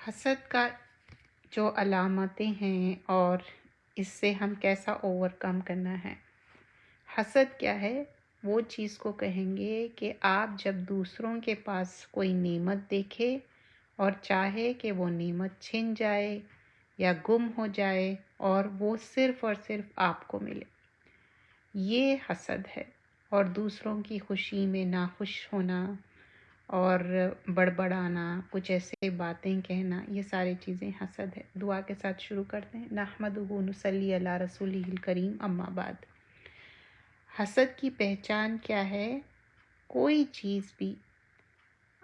حسد کا جو علامتیں ہیں اور اس سے ہم کیسا اوورکم کرنا ہے۔ حسد کیا ہے؟ وہ چیز کو کہیں گے کہ آپ جب دوسروں کے پاس کوئی نعمت دیکھے اور چاہے کہ وہ نعمت چھن جائے یا گم ہو جائے اور وہ صرف اور صرف آپ کو ملے، یہ حسد ہے۔ اور دوسروں کی خوشی میں ناخوش ہونا اور بڑبڑانا، کچھ ایسے باتیں کہنا، یہ ساری چیزیں حسد ہے۔ دعا کے ساتھ شروع کرتے ہیں۔ نحمدہ نصلی علی رسولہ الکریم، اما بعد۔ حسد کی پہچان کیا ہے؟ کوئی چیز بھی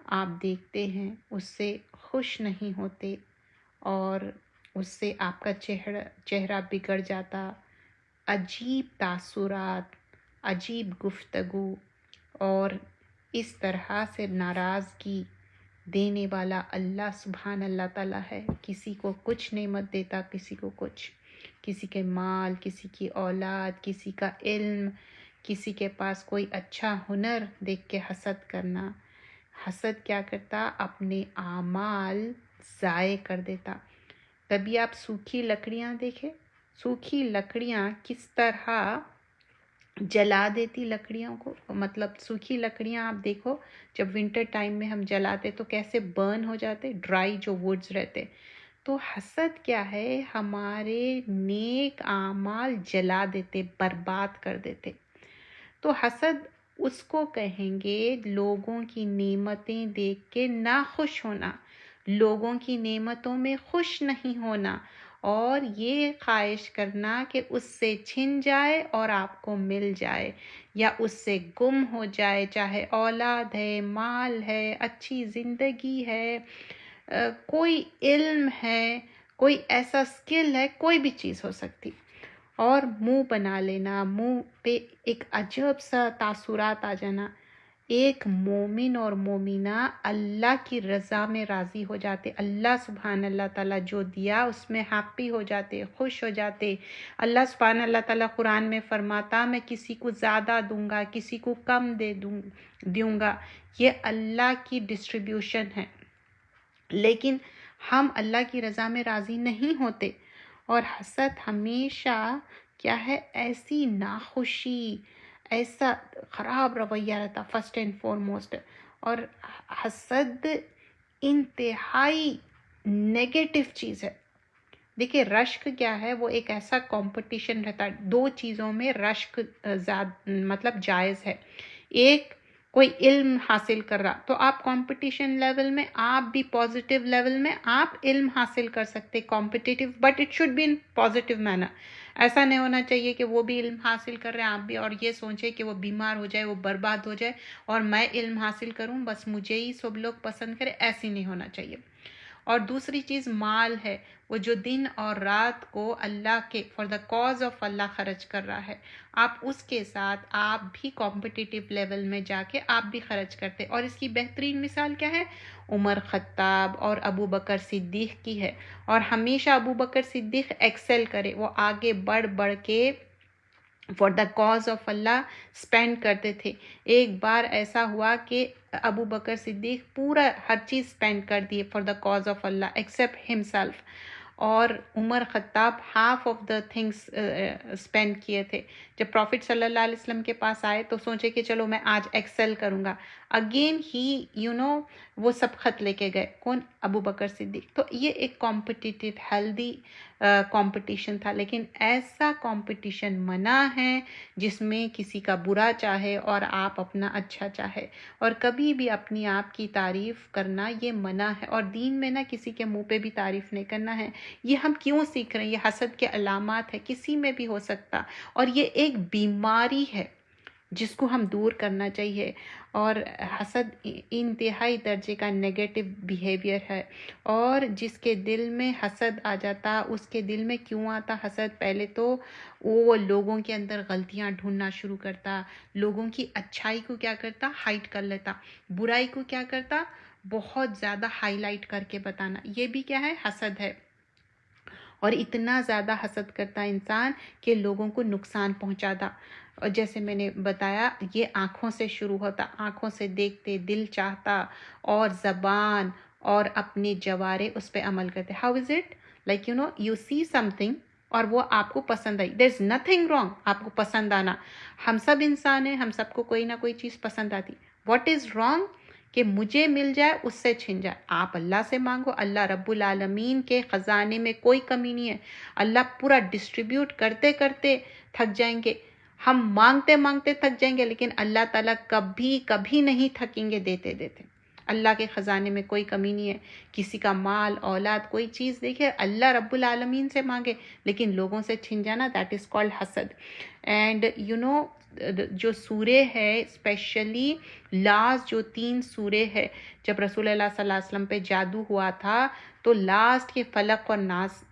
آپ دیکھتے ہیں اس سے خوش نہیں ہوتے اور اس سے آپ کا چہرہ بگڑ جاتا، عجیب تاثرات، عجیب گفتگو اور اس طرح سے ناراضگی دینے والا اللہ سبحان اللہ تعالیٰ ہے۔ کسی کو کچھ نعمت دیتا، کسی کو کچھ، کسی کے مال، کسی کی اولاد، کسی کا علم، کسی کے پاس کوئی اچھا ہنر دیکھ کے حسد کرنا۔ حسد کیا کرتا؟ اپنے اعمال ضائع کر دیتا۔ کبھی آپ سوکھی لکڑیاں دیکھیں، سوکھی لکڑیاں کس طرح جلا دیتی لکڑیوں کو، مطلب سوکھی لکڑیاں آپ دیکھو، جب ونٹر ٹائم میں ہم جلاتے تو کیسے برن ہو جاتے، ڈرائی جو ووڈز رہتے۔ تو حسد کیا ہے؟ ہمارے نیک اعمال جلا دیتے، برباد کر دیتے۔ تو حسد اس کو کہیں گے لوگوں کی نعمتیں دیکھ کے ناخوش ہونا، لوگوں کی نعمتوں میں خوش نہیں ہونا اور یہ خواہش کرنا کہ اس سے چھن جائے اور آپ کو مل جائے یا اس سے گم ہو جائے، چاہے اولاد ہے، مال ہے، اچھی زندگی ہے، کوئی علم ہے، کوئی ایسا سکل ہے، کوئی بھی چیز ہو سکتی، اور منہ بنا لینا، منہ پہ ایک عجب سا تاثرات آ جانا۔ ایک مومن اور مومنہ اللہ کی رضا میں راضی ہو جاتے، اللہ سبحان اللہ تعالیٰ جو دیا اس میں ہیپی ہو جاتے، خوش ہو جاتے۔ اللہ سبحان اللہ تعالیٰ قرآن میں فرماتا، میں کسی کو زیادہ دوں گا، کسی کو کم دوں گا۔ یہ اللہ کی ڈسٹریبیوشن ہے، لیکن ہم اللہ کی رضا میں راضی نہیں ہوتے۔ اور حسد ہمیشہ کیا ہے؟ ایسی ناخوشی، ایسا خراب رویہ رہتا فرسٹ اینڈ فارموسٹ۔ اور حسد انتہائی نیگیٹو چیز ہے۔ دیکھیں رشک کیا ہے؟ وہ ایک ایسا کمپٹیشن رہتا ہے، دو چیزوں میں رشک مطلب جائز ہے۔ ایک کوئی علم حاصل کر رہا تو آپ کمپٹیشن لیول میں، آپ بھی پازیٹیو لیول میں آپ علم حاصل کر سکتے، competitive, but it should be in positive manner. ایسا نہیں ہونا چاہیے کہ وہ بھی علم حاصل کر رہے ہیں آپ بھی، اور یہ سوچے کہ وہ بیمار ہو جائے، وہ برباد ہو جائے اور میں علم حاصل کروں بس مجھے ہی سب لوگ پسند کرے، ایسی نہیں ہونا چاہیے۔ اور دوسری چیز مال ہے، وہ جو دن اور رات کو اللہ کے فار دا کاز آف اللہ خرچ کر رہا ہے، آپ اس کے ساتھ آپ بھی کمپٹیٹیو لیول میں جا کے آپ بھی خرچ کرتے۔ اور اس کی بہترین مثال کیا ہے؟ عمر خطاب اور ابو بکر صدیق کی ہے۔ اور ہمیشہ ابو بکر صدیق ایکسل کرے، وہ آگے بڑھ بڑھ کے for the cause of Allah spend کرتے تھے۔ ایک بار ایسا ہوا کہ ابو بکر صدیق پورا ہر چیز اسپینڈ کر دیے for the cause of Allah accept himself, اور عمر خطاب half of the things spend کیے تھے۔ جب پروفٹ صلی اللہ علیہ وسلم کے پاس آئے تو سوچے کہ چلو میں آج ایکسل کروں گا، اگین ہی وہ سب خط لے کے گئے، کون؟ ابو بکر صدیق۔ تو یہ ایک کمپٹیٹیو ہیلدی کمپٹیشن تھا، لیکن ایسا کمپٹیشن منع ہے جس میں کسی کا برا چاہے اور آپ اپنا اچھا چاہے، اور کبھی بھی اپنی آپ کی تعریف کرنا یہ منع ہے۔ اور دین میں نہ کسی کے منہ پہ بھی تعریف نہیں کرنا ہے۔ یہ ہم کیوں سیکھ رہے ہیں؟ یہ حسد کے علامات ہے، کسی میں بھی ہو سکتا، اور یہ ایک بیماری ہے جس کو ہم دور کرنا چاہیے۔ اور حسد انتہائی درجے کا نیگیٹو بیہیویئر ہے، اور جس کے دل میں حسد آ جاتا، اس کے دل میں کیوں آتا حسد؟ پہلے تو وہ لوگوں کے اندر غلطیاں ڈھونڈنا شروع کرتا، لوگوں کی اچھائی کو کیا کرتا؟ ہائڈ کر لیتا، برائی کو کیا کرتا؟ بہت زیادہ ہائی لائٹ کر کے بتانا۔ یہ بھی کیا ہے؟ حسد ہے۔ اور اتنا زیادہ حسد کرتا انسان کہ لوگوں کو نقصان پہنچاتا۔ اور جیسے میں نے بتایا، یہ آنکھوں سے شروع ہوتا، آنکھوں سے دیکھتے دل چاہتا، اور زبان اور اپنے جوارے اس پہ عمل کرتے. How is it? Like you see something اور وہ آپ کو پسند آئی. دیر از نتھنگ رانگ آپ کو پسند آنا. ہم سب انسان ہیں, ہم سب کو کوئی نہ کوئی چیز پسند آتی. واٹ از رانگ کہ مجھے مل جائے اس سے چھن جائے. آپ اللہ سے مانگو, اللہ رب العالمین کے خزانے میں کوئی کمی نہیں ہے. اللہ پورا ڈسٹریبیوٹ کرتے کرتے تھک جائیں گے, ہم مانگتے مانگتے تھک جائیں گے, لیکن اللہ تعالیٰ کبھی کبھی نہیں تھکیں گے دیتے دیتے. اللہ کے خزانے میں کوئی کمی نہیں ہے. کسی کا مال اولاد کوئی چیز دیکھے, اللہ رب العالمین سے مانگے, لیکن لوگوں سے چھن جانا, دیٹ از کالڈ حسد. اینڈ جو سورے ہے اسپیشلی لاسٹ جو 3 سورے ہے, جب رسول اللہ صلی اللہ علیہ وسلم پہ جادو ہوا تھا تو لاسٹ کے فلق اور ناس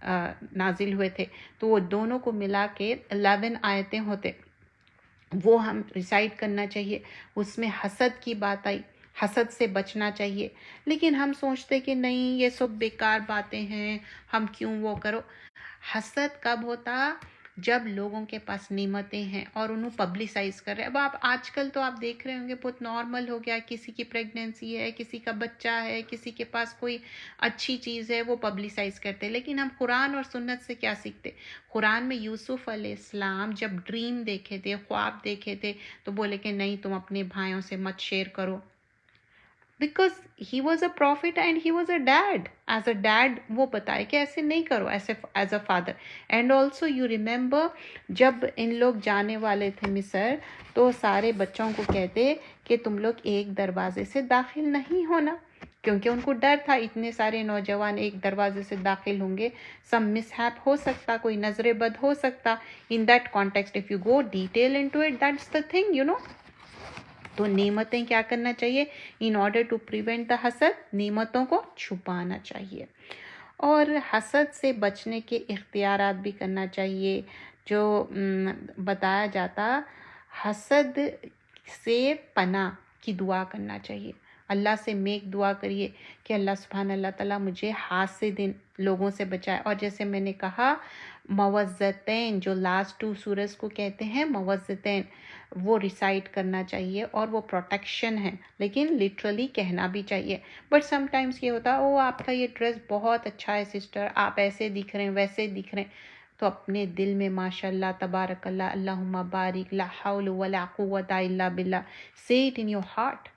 نازل ہوئے تھے, تو وہ دونوں کو ملا کے 11 آیتیں ہوتے, وہ ہم ریسائٹ کرنا چاہیے. اس میں حسد کی بات آئی, حسد سے بچنا چاہیے. لیکن ہم سوچتے کہ نہیں یہ سب بیکار باتیں ہیں, ہم کیوں وہ کرو. حسد کب ہوتا؟ جب لوگوں کے پاس نعمتیں ہیں اور انہوں پبلسائز کر رہے ہیں. اب آپ آج کل تو آپ دیکھ رہے ہوں گے بہت نارمل ہو گیا, کسی کی پریگننسی ہے, کسی کا بچہ ہے, کسی کے پاس کوئی اچھی چیز ہے, وہ پبلسائز کرتے. لیکن ہم قرآن اور سنت سے کیا سیکھتے؟ قرآن میں یوسف علیہ السلام جب ڈریم دیکھے تھے, خواب دیکھے تھے, تو بولے کہ نہیں تم اپنے بھائیوں سے مت شیئر کرو, because he was a prophet and he was a dad. As a dad وہ بتائے کہ ایسے نہیں کرو, ایسے as a father. And also you remember جب ان لوگ جانے والے تھے مصر, تو سارے بچوں کو کہتے کہ تم لوگ ایک دروازے سے داخل نہیں ہونا, کیونکہ ان کو ڈر تھا اتنے سارے نوجوان ایک دروازے سے داخل ہوں گے, سم مسہیپ ہو سکتا, کوئی نظر بد ہو سکتا. In that context if you go detail into it, that's the thing تو نعمتیں کیا کرنا چاہیے؟ In order to prevent the حسد, نعمتوں کو چھپانا چاہیے. اور حسد سے بچنے کے اختیارات بھی کرنا چاہیے. جو بتایا جاتا, حسد سے پناہ کی دعا کرنا چاہیے. اللہ سے میک دعا کریے کہ اللہ سبحانہ اللہ تعالیٰ مجھے حاسد لوگوں سے بچائے. اور جیسے میں نے کہا موعظتین, جو لاسٹ 2 سورج کو کہتے ہیں موعظتین, وہ ریسائٹ کرنا چاہیے, اور وہ پروٹیکشن ہے, لیکن لٹرلی کہنا بھی چاہیے. بٹ سم ٹائمس یہ ہوتا او آپ کا یہ ڈریس بہت اچھا ہے سسٹر, آپ ایسے دکھ رہے ہیں ویسے دکھ رہے ہیں, تو اپنے دل میں ماشاء اللہ تبارک اللہ اللہم بارک لا حول ولا قوت الا باللہ, say it in your heart.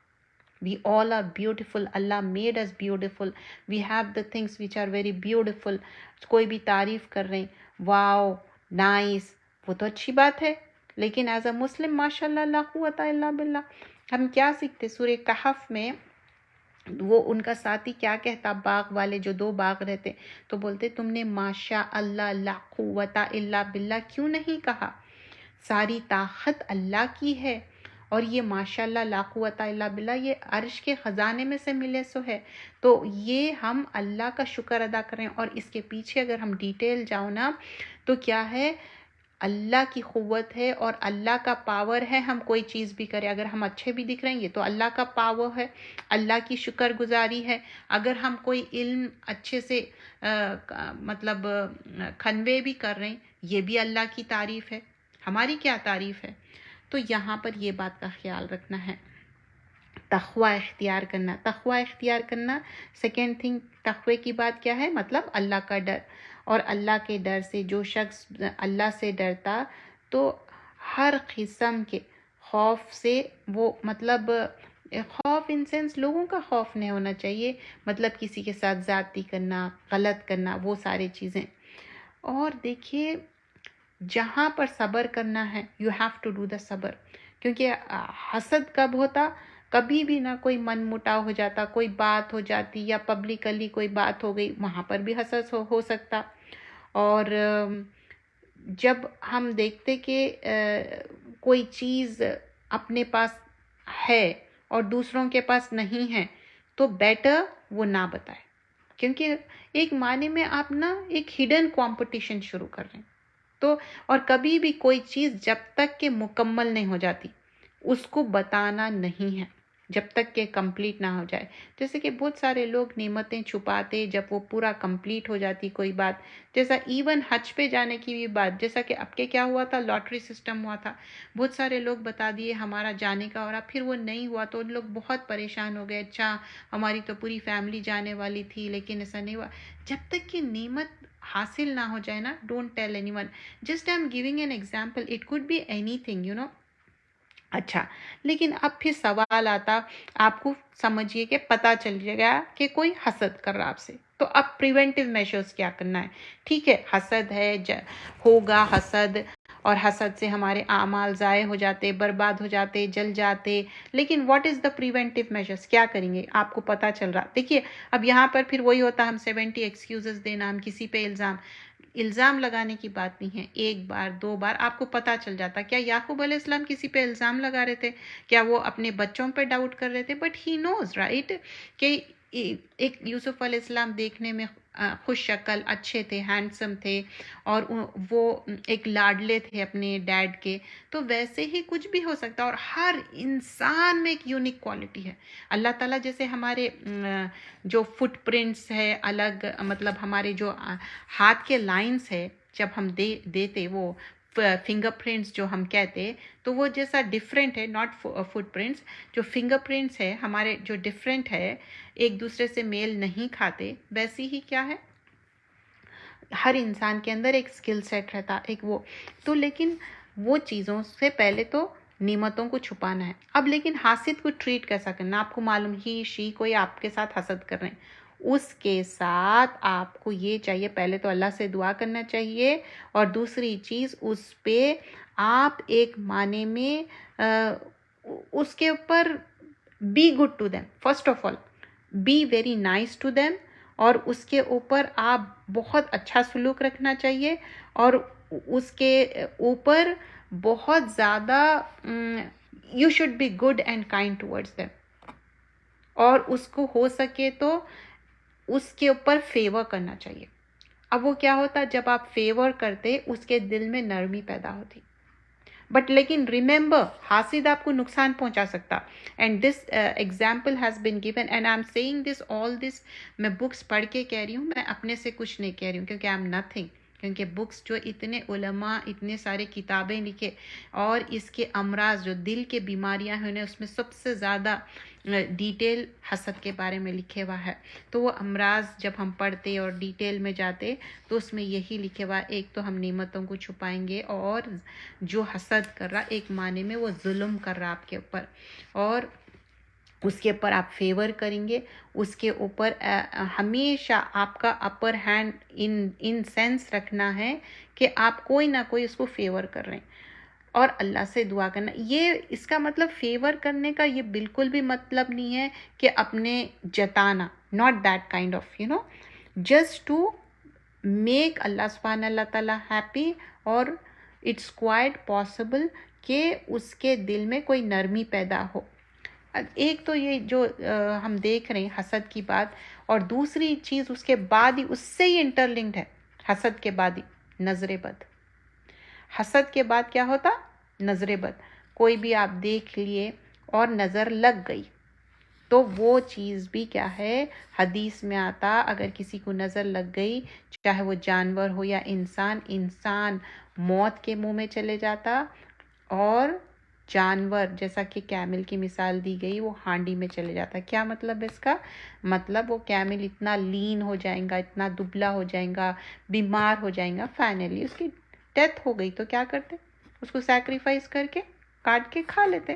We all are beautiful. Allah made us beautiful. We have the things which are very beautiful. کوئی بھی تعریف کر رہے ہیں, واو نائس, وہ تو اچھی بات ہے, لیکن ایز اے مسلم ماشاء اللہ لا قوت الا باللہ. ہم کیا سیکھتے؟ سورہ کہف میں وہ ان کا ساتھی کیا کہتا, باغ والے جو 2 باغ رہتے, تو بولتے تم نے ماشاء اللہ لا قوت الا باللہ کیوں نہیں کہا؟ ساری طاقت اللہ کی ہے, اور یہ ماشاء اللہ لا قوت الا باللہ یہ عرش کے خزانے میں سے ملے سو ہے. تو یہ ہم اللہ کا شکر ادا کریں. اور اس کے پیچھے اگر ہم ڈیٹیل جاؤ نا, تو کیا ہے, اللہ کی قوت ہے اور اللہ کا پاور ہے. ہم کوئی چیز بھی کریں, اگر ہم اچھے بھی دکھ رہے ہیں یہ تو اللہ کا پاور ہے, اللہ کی شکر گزاری ہے. اگر ہم کوئی علم اچھے سے مطلب کنوے بھی کر رہے ہیں, یہ بھی اللہ کی تعریف ہے. ہماری کیا تعریف ہے؟ تو یہاں پر یہ بات کا خیال رکھنا ہے. تقوی اختیار کرنا, تقوی اختیار کرنا. سیکنڈ تھنگ, تقوی کی بات کیا ہے؟ مطلب اللہ کا ڈر. اور اللہ کے ڈر سے جو شخص اللہ سے ڈرتا, تو ہر قسم کے خوف سے وہ مطلب خوف ان سینس لوگوں کا خوف نہیں ہونا چاہیے, مطلب کسی کے ساتھ زیادتی کرنا, غلط کرنا, وہ ساری چیزیں. اور دیکھیے جہاں پر صبر کرنا ہے, you have to do the صبر. کیونکہ حسد کب ہوتا؟ کبھی بھی نہ کوئی من مٹاؤ ہو جاتا, کوئی بات ہو جاتی, یا پبلکلی کوئی بات ہو گئی, وہاں پر بھی حسد ہو سکتا. اور جب ہم دیکھتے کہ کوئی چیز اپنے پاس ہے اور دوسروں کے پاس نہیں ہے, تو بیٹر وہ نہ بتائے. کیونکہ ایک معنی میں آپ نا ایک ہڈن کمپٹیشن شروع کر رہے ہیں. تو اور کبھی بھی کوئی چیز جب تک کہ مکمل نہیں ہو جاتی اس کو بتانا نہیں ہے. جب تک کہ کمپلیٹ نہ ہو جائے. جیسے کہ بہت سارے لوگ نعمتیں چھپاتے جب وہ پورا کمپلیٹ ہو جاتی کوئی بات. جیسا ایون حج پہ جانے کی بھی بات, جیسا کہ اب کے کیا ہوا تھا, لاٹری سسٹم ہوا تھا. بہت سارے لوگ بتا دیے ہمارا جانے کا, اور اب پھر وہ نہیں ہوا تو ان لوگ بہت پریشان ہو گئے. اچھا ہماری تو پوری فیملی جانے والی تھی لیکن ایسا نہیں ہوا. جب تک کہ نعمت حاصل نہ ہو جائے نا, don't tell anyone. Just I am giving an example, it could be anything you know. اچھا, لیکن اب پھر سوال آتا, آپ کو سمجھیے کہ پتہ چل جائے گا کہ کوئی حسد کر رہا آپ سے, تو اب پریونٹیو میشرز کیا کرنا ہے. ٹھیک ہے, حسد ہے, ہوگا حسد, اور حسد سے ہمارے اعمال ضائع ہو جاتے, برباد ہو جاتے, جل جاتے. لیکن what is the preventive measures, کیا کریں گے؟ آپ کو پتہ چل رہا. دیکھیے اب یہاں پر پھر وہی ہوتا, ہم 70 ایکسکیوزز دینا, ہم کسی پہ الزام لگانے کی بات نہیں ہے. ایک بار دو بار آپ کو پتہ چل جاتا. کیا یعقوب علیہ السلام کسی پہ الزام لگا رہے تھے؟ کیا وہ اپنے بچوں پہ ڈاؤٹ کر رہے تھے؟ بٹ ہی نوز رائٹ کہ ایک یوسف علیہ السلام دیکھنے میں خوش شکل, اچھے تھے, ہینڈسم تھے, اور وہ ایک لاڈلے تھے اپنے ڈیڈ کے. تو ویسے ہی کچھ بھی ہو سکتا, اور ہر انسان میں ایک یونیک کوالٹی ہے. اللہ تعالیٰ جیسے ہمارے جو فٹ پرنٹس ہے الگ, مطلب ہمارے جو ہاتھ کے لائنس ہے جب ہم دیتے وہ فنگر پرنٹس جو ہم کہتے, تو وہ جیسا ڈفرینٹ ہے, ناٹ فٹ پرنٹس, جو فنگر پرنٹس ہے ہمارے جو ڈفرینٹ ہے, ایک دوسرے سے میل نہیں کھاتے, ویسی ہی کیا ہے ہر انسان کے اندر ایک سکل سیٹ رہتا, ایک وہ تو. لیکن وہ چیزوں سے پہلے تو نعمتوں کو چھپانا ہے. اب لیکن حاسد کو ٹریٹ کیسا کرنا, آپ کو معلوم, ہی شی کوئی آپ کے ساتھ حسد کر رہے ہیں, اس کے ساتھ آپ کو یہ چاہیے, پہلے تو اللہ سے دعا کرنا چاہیے, اور دوسری چیز اس پہ آپ ایک معنی میں اس کے اوپر be good to them, first of all be very nice to them, اور اس کے اوپر آپ بہت اچھا سلوک رکھنا چاہیے, اور اس کے اوپر بہت زیادہ you should be good and kind towards them, اور اس کو ہو سکے تو اس کے اوپر فیور کرنا چاہیے. اب وہ کیا ہوتا, جب آپ فیور کرتے اس کے دل میں نرمی پیدا ہوتی. بٹ لیکن ریممبر, حاسد آپ کو نقصان پہنچا سکتا. And this example has been given, and I am seeing this all this, میں بکس پڑھ کے کہہ رہی ہوں, میں اپنے سے کچھ نہیں کہہ رہی ہوں, کیونکہ آئی ایم نتھنگ. کیونکہ بکس جو اتنے علماء اتنے سارے کتابیں لکھے, اور اس کے امراض جو دل کے بیماریاں ہیں انہیں اس میں سب سے زیادہ ڈیٹیل حسد کے بارے میں لکھے ہوا ہے. تو وہ امراض جب ہم پڑھتے اور ڈیٹیل میں جاتے تو اس میں یہی لکھے ہوا, ایک تو ہم نعمتوں کو چھپائیں گے, اور جو حسد کر رہا ایک معنی میں وہ ظلم کر رہا آپ کے اوپر, اور اس کے اوپر آپ فیور کریں گے. اس کے اوپر ہمیشہ آپ کا اپر ہینڈ ان سینس رکھنا ہے کہ آپ کوئی نہ کوئی اس کو فیور کر رہے ہیں, اور اللہ سے دعا کرنا. یہ اس کا مطلب فیور کرنے کا یہ بالکل بھی مطلب نہیں ہے کہ اپنے جتانا, not that kind of you know, just to make Allah سبحانہ اللہ تعالیٰ ہیپی, اور اٹس کوائٹ پاسبل کہ اس کے دل میں کوئی نرمی پیدا ہو. ایک تو یہ جو ہم دیکھ رہے ہیں حسد کی بات, اور دوسری چیز اس کے بعد ہی اس سے ہی انٹرلنکڈ ہے, حسد کے بعد ہی نظر بد. حسد کے بعد کیا ہوتا, نظر بد. کوئی بھی آپ دیکھ لیے اور نظر لگ گئی, تو وہ چیز بھی کیا ہے, حدیث میں آتا, اگر کسی کو نظر لگ گئی, چاہے وہ جانور ہو یا انسان موت کے منہ میں چلے جاتا, اور جانور جیسا کہ کیمل کی مثال دی گئی وہ ہانڈی میں چلے جاتا. کیا مطلب اس کا, مطلب وہ کیمل اتنا لین ہو جائیں گا, اتنا دبلا ہو جائیں گا, بیمار ہو جائیں گا, فائنلی اس کی ڈیتھ ہو گئی, تو کیا کرتے, اس کو سیکریفائس کر کے کاٹ کے کھا لیتے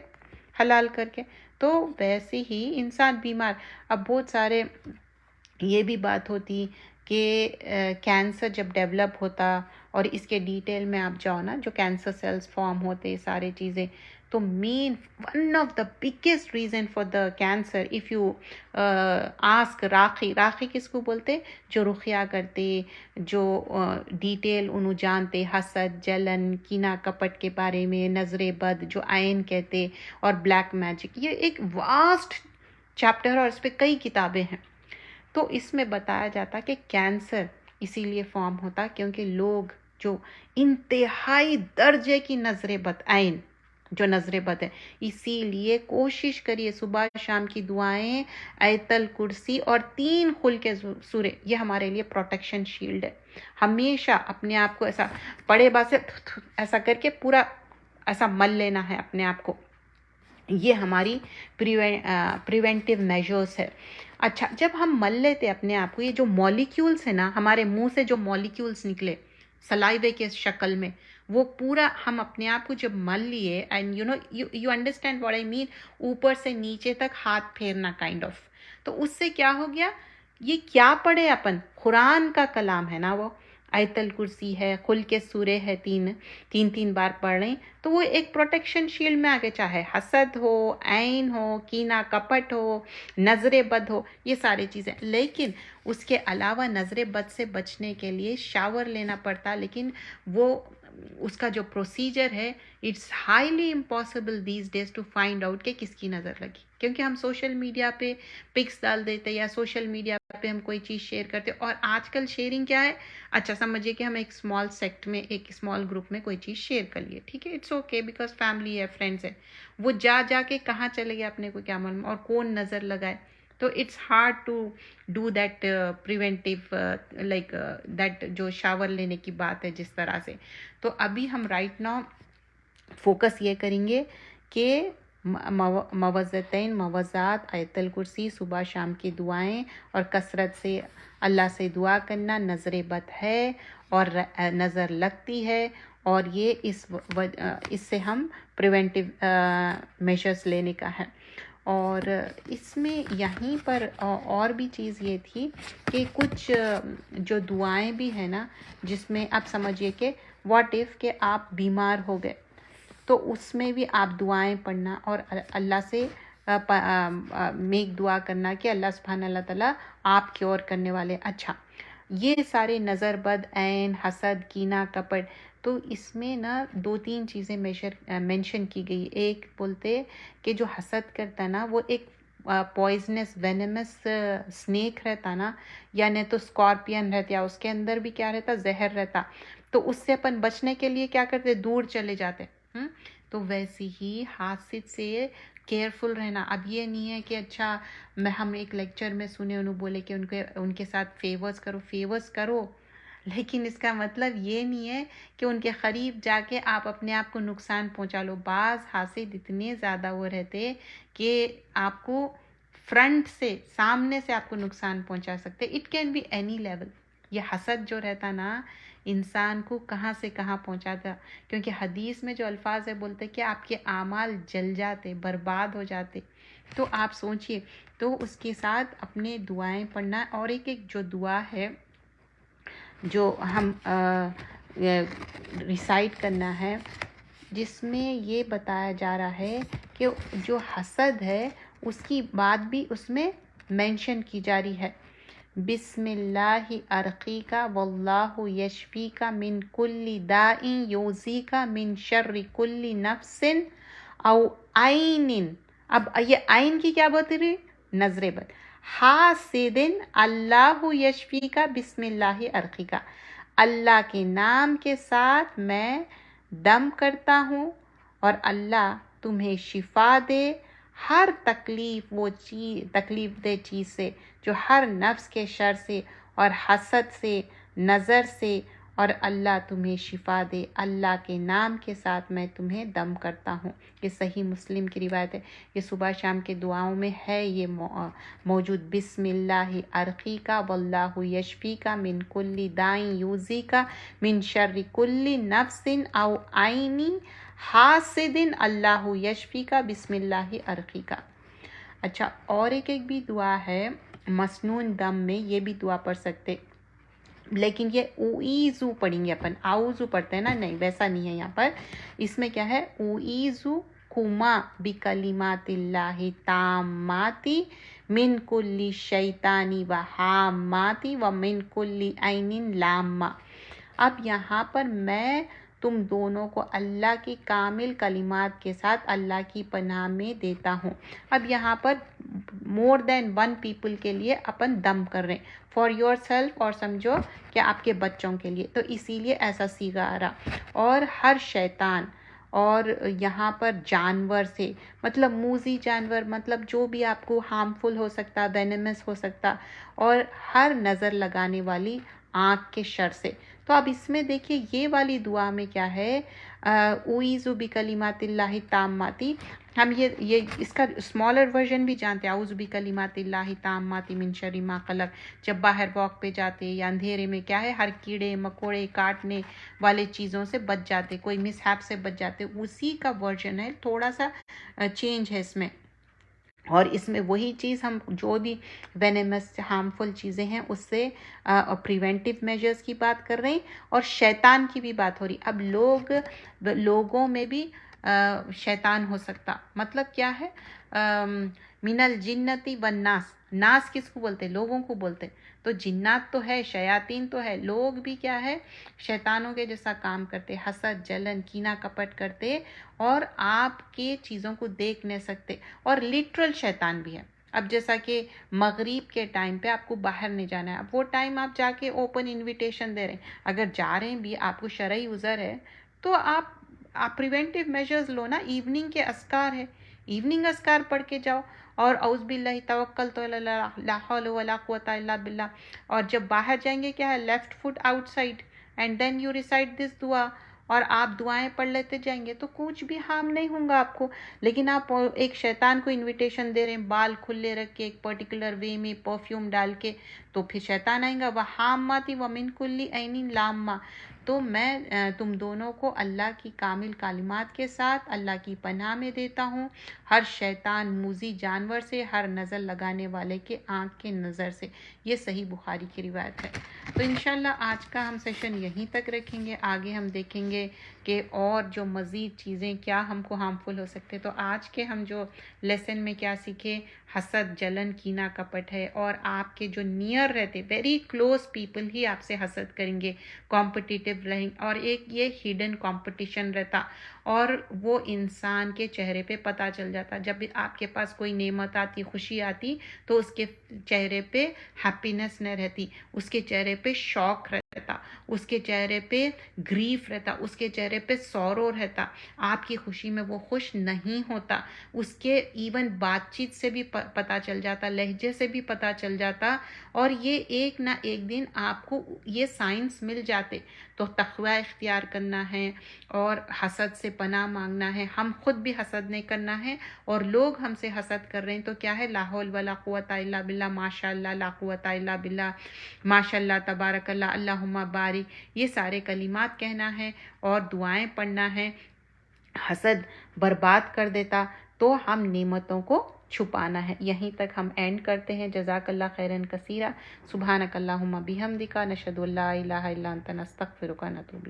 حلال کر کے. تو ویسے ہی انسان بیمار, اب بہت سارے یہ بھی بات ہوتی کہ کینسر جب ڈیولپ ہوتا, اور اس کے ڈیٹیل میں آپ جاؤ نا, جو کینسر سیلز فارم ہوتے سارے چیزیں, تو main one of the biggest reason for the cancer, if you ask راقی کس کو بولتے, جو رقیہ کرتے, جو ڈیٹیل انہوں جانتے, حسد, جلن, کینہ کپٹ کے بارے میں, نظر بد جو عین کہتے, اور بلیک میجک, یہ ایک واسٹ چیپٹر, اور اس پہ کئی کتابیں ہیں. تو اس میں بتایا جاتا کہ کینسر اسی لیے فارم ہوتا کیونکہ لوگ جو انتہائی درجے کی نظر بد عین, جو نظر بد ہے. اسی لیے کوشش کریے صبح شام کی دعائیں، آیت الکرسی اور 3 خلق سورے، یہ ہمارے لیے پروٹیکشن شیلڈ ہے. ہمیشہ اپنے آپ کو ایسا پڑے باسے ایسا کر کے پورا ایسا مل لینا ہے اپنے آپ کو. یہ ہماری پریونٹیو میجرز ہے. اچھا، جب ہم مل لیتے اپنے آپ کو، یہ جو مالیکیولس ہیں نا، ہمارے منہ سے جو مالیکیولس نکلے سلائیوے کے شکل میں، وہ پورا ہم اپنے آپ کو جب مل لیے، and you understand what I mean, اوپر سے نیچے تک ہاتھ پھیرنا کائنڈ آف. تو اس سے کیا ہو گیا، یہ کیا پڑھے اپن، قرآن کا کلام ہے نا، وہ آیت الکرسی ہے، خلق سورے ہے، تین بار پڑھ رہے ہیں، تو وہ ایک پروٹیکشن شیلڈ میں آگے، چاہے حسد ہو، عین ہو، کینہ کپٹ ہو، نظر بد ہو، یہ ساری چیزیں. لیکن اس کے علاوہ نظر بد سے بچنے کے لیے شاور لینا پڑتا، لیکن وہ اس کا جو پروسیجر ہے، it's highly impossible these days to find out کہ کس کی نظر لگی. کیونکہ ہم سوشل میڈیا پہ پکس ڈال دیتے، یا سوشل میڈیا پہ ہم کوئی چیز شیئر کرتے، اور آج کل شیئرنگ کیا ہے، اچھا سمجھیے کہ ہم ایک اسمال سیکٹ میں، ایک اسمال گروپ میں کوئی چیز شیئر کر لیے، ٹھیک ہے، اٹس اوکے، بیکاز فیملی ہے، فرینڈس ہے. وہ جا کے کہاں چلے گئے اپنے کو کیا معلوم، اور کون نظر لگائے. تو it's hard to do that preventive like that, جو شاور لینے کی بات ہے جس طرح سے. تو ابھی ہم رائٹ ناؤ فوکس یہ کریں گے کہ موزتین، موزات، آیت الکرسی، صبح شام کی دعائیں، اور کثرت سے اللہ سے دعا کرنا. نظر بد ہے اور نظر لگتی ہے، اور یہ اس سے ہم پریونٹیو میجرز لینے کا ہے. اور اس میں یہیں پر اور بھی چیز یہ تھی کہ کچھ جو دعائیں بھی ہیں نا، جس میں آپ سمجھیے کہ واٹ ایف کہ آپ بیمار ہو گئے، تو اس میں بھی آپ دعائیں پڑھنا اور اللہ سے میک دعا کرنا کہ اللہ سبحانہ اللہ تعالیٰ آپ کیور کرنے والے. اچھا، یہ سارے نظر بد، عین، حسد، کینہ کپٹ، تو اس میں نا 2-3 چیزیں مینشن کی گئی. ایک بولتے کہ جو حسد کرتا نا، وہ ایک پوائزنس وینمس سنیک رہتا نا، یا نہیں تو اسکارپین رہتا، یا اس کے اندر بھی کیا رہتا، زہر رہتا. تو اس سے اپن بچنے کے لیے کیا کرتے، دور چلے جاتے. تو ویسے ہی حاسد سے کیئرفل رہنا. اب یہ نہیں ہے کہ اچھا ہم ایک لیکچر میں سنے، انہوں بولے کہ ان کے ساتھ فیورز کرو، لیکن اس کا مطلب یہ نہیں ہے کہ ان کے قریب جا کے آپ اپنے آپ کو نقصان پہنچا لو. بعض حاسد اتنے زیادہ وہ رہتے کہ آپ کو فرنٹ سے، سامنے سے آپ کو نقصان پہنچا سکتے. It can be any level. یہ حسد جو رہتا نا، انسان کو کہاں سے کہاں پہنچاتا. کیونکہ حدیث میں جو الفاظ ہے، بولتے کہ آپ کے اعمال جل جاتے، برباد ہو جاتے. تو آپ سوچئے، تو اس کے ساتھ اپنے دعائیں پڑھنا. اور ایک جو دعا ہے جو ہم ریسائٹ کرنا ہے، جس میں یہ بتایا جا رہا ہے کہ جو حسد ہے اس کی بات بھی اس میں مینشن کی جا رہی ہے. بسم اللہ ارقیک واللہ یشفیک من کل داء یوزیک من شر کل نفس او عین. اب یہ عین کی کیا بات رہی، نظر بد. حاسد اللہ یشفیک بسم اللہ ارقیک، اللہ کے نام کے ساتھ میں دم کرتا ہوں اور اللہ تمہیں شفا دے ہر تکلیف، وہ چیز تکلیف دہ چیز سے، جو ہر نفس کے شر سے اور حسد سے، نظر سے، اور اللہ تمہیں شفا دے. اللہ کے نام کے ساتھ میں تمہیں دم کرتا ہوں. یہ صحیح مسلم کی روایت ہے. یہ صبح شام کے دعاؤں میں ہے یہ موجود. بسم اللہ ارقیک واللہ یشفیک من کل داء یوزیک من شر کل نفس او عین حاسد اللہ یشفیک بسم اللہ ارقیک. اچھا، اور ایک بھی دعا ہے مسنون دم میں، یہ بھی دعا پڑھ سکتے، لیکن یہ اویزو پڑھیں گے اپن. آؤزو پڑھتے ہیں نا، نہیں ویسا نہیں ہے یہاں پر. اس میں کیا ہے، اویزو کما بکلمات اللہ تاماتی من کل شیطانی و حاماتی و من کل عین لامہ. اب یہاں پر میں تم دونوں کو اللہ کی کامل کلمات کے ساتھ اللہ کی پناہ میں دیتا ہوں. اب یہاں پر مور دین 1 پیپل کے لیے اپن دم کر رہے ہیں، فار یور سیلف، اور سمجھو کہ آپ کے بچوں کے لیے، تو اسی لیے ایسا سیگا آ رہا. اور ہر شیطان اور یہاں پر جانور سے مطلب موذی جانور، مطلب جو بھی آپ کو ہارمفل ہو سکتا، وینمس ہو سکتا، اور ہر نظر لگانے والی آنکھ کے شر سے۔ تو اب اس میں دیکھیے یہ والی دعا میں کیا ہے، اعوذ بکلمات اللہ التاماتی، ہم یہ اس کا اسمالر ورژن بھی جانتے ہیں، اعوذ بکلمات اللہ التامات من شر ما خلق، جب باہر واک پہ جاتے یا اندھیرے میں کیا ہے ہر کیڑے مکوڑے کاٹنے والے چیزوں سے بچ جاتے، کوئی مس ہیپ سے بچ جاتے، اسی کا ورژن ہے، تھوڑا سا چینج ہے اس میں۔ اور اس میں وہی چیز ہم جو بھی وینمس ہارمفل چیزیں ہیں اس سے پریونٹیو میجرز کی بات کر رہے ہیں، اور شیطان کی بھی بات ہو رہی۔ اب لوگوں میں بھی شیطان ہو سکتا، مطلب کیا ہے، من الجنتی والناس، ناس کس کو بولتے، لوگوں کو بولتے، تو جنات تو ہے، شیاطین تو ہے، لوگ بھی کیا ہے شیطانوں کے جیسا کام کرتے، حسد جلن کینہ کپٹ کرتے، اور آپ کے چیزوں کو دیکھ نہیں سکتے، اور لٹرل شیطان بھی ہے۔ اب جیسا کہ مغرب کے ٹائم پہ آپ کو باہر نہیں جانا ہے، اب وہ ٹائم آپ جا کے اوپن انویٹیشن دے رہے ہیں، اگر جا رہے ہیں بھی آپ کو شرعی عذر ہے تو آپ پریونٹیو میجرز لو نا، ایوننگ کے اذکار ہے، ایوننگ اذکار پڑھ کے جاؤ، اور اعوذ باللہ توکلت علی اللہ لا حول ولا قوۃ الا باللہ، اور جب باہر جائیں گے کیا ہے left foot outside and then you recite this دعا، اور آپ دعائیں پڑھ لیتے جائیں گے تو کچھ بھی ہارم نہیں ہوگا آپ کو۔ لیکن آپ ایک شیطان کو انویٹیشن دے رہے ہیں بال کھلے رکھ کے ایک پرٹیکولر وے میں پرفیوم ڈال کے، تو پھر شیطان آئیں گا، وہ حاماتی ومن کلی عین لامہ۔ تو میں تم دونوں کو اللہ کی کامل کلمات کے ساتھ اللہ کی پناہ میں دیتا ہوں، ہر شیطان موذی جانور سے، ہر نظر لگانے والے کے آنکھ کے نظر سے۔ یہ صحیح بخاری کی روایت ہے۔ تو انشاءاللہ آج کا ہم سیشن یہیں تک رکھیں گے، آگے ہم دیکھیں گے کہ اور جو مزید چیزیں کیا ہم کو ہارمفل ہو سکتے۔ تو آج کے ہم جو لیسن میں کیا سیکھے، حسد جلن کینہ کپٹ ہے، اور آپ کے جو نیئر رہتے ویری کلوز پیپل ہی آپ سے حسد کریں گے، کمپٹیٹیو رہیں، اور ایک یہ ہیڈن کمپٹیشن رہتا، اور وہ انسان کے چہرے پہ پتہ چل جاتا، جب بھی آپ کے پاس کوئی نعمت آتی خوشی آتی تو اس کے چہرے پہ ہیپینس نہ رہتی، اس کے چہرے پہ شوق رہتا، اس کے چہرے پہ گریف رہتا، اس کے چہرے پہ سورو رہتا، آپ کی خوشی میں وہ خوش نہیں ہوتا، اس کے ایون بات چیت سے بھی پتہ چل جاتا، لہجے سے بھی پتہ چل جاتا، اور یہ ایک نہ ایک دن آپ کو یہ سائنس مل جاتے۔ تو تقوی اختیار کرنا ہے اور حسد سے پناہ مانگنا ہے، ہم خود بھی حسد نہیں کرنا ہے، اور لوگ ہم سے حسد کر رہے ہیں تو کیا ہے لا حول ولا قوت الا باللہ، ماشاء اللہ لا قوت الا باللہ، ماشاء اللہ تبارک اللہ، اللہم بارک، یہ سارے کلمات کہنا ہے اور دعائیں پڑھنا ہے۔ حسد برباد کر دیتا، تو ہم نعمتوں کو چھپانا ہے۔ یہیں تک ہم اینڈ کرتے ہیں۔ جزاک اللہ خیرن کثیرا، سبحانک اللہم بحمدک، نشہد ان لا الہ الا انت، نستغفرک ونتوب الیک۔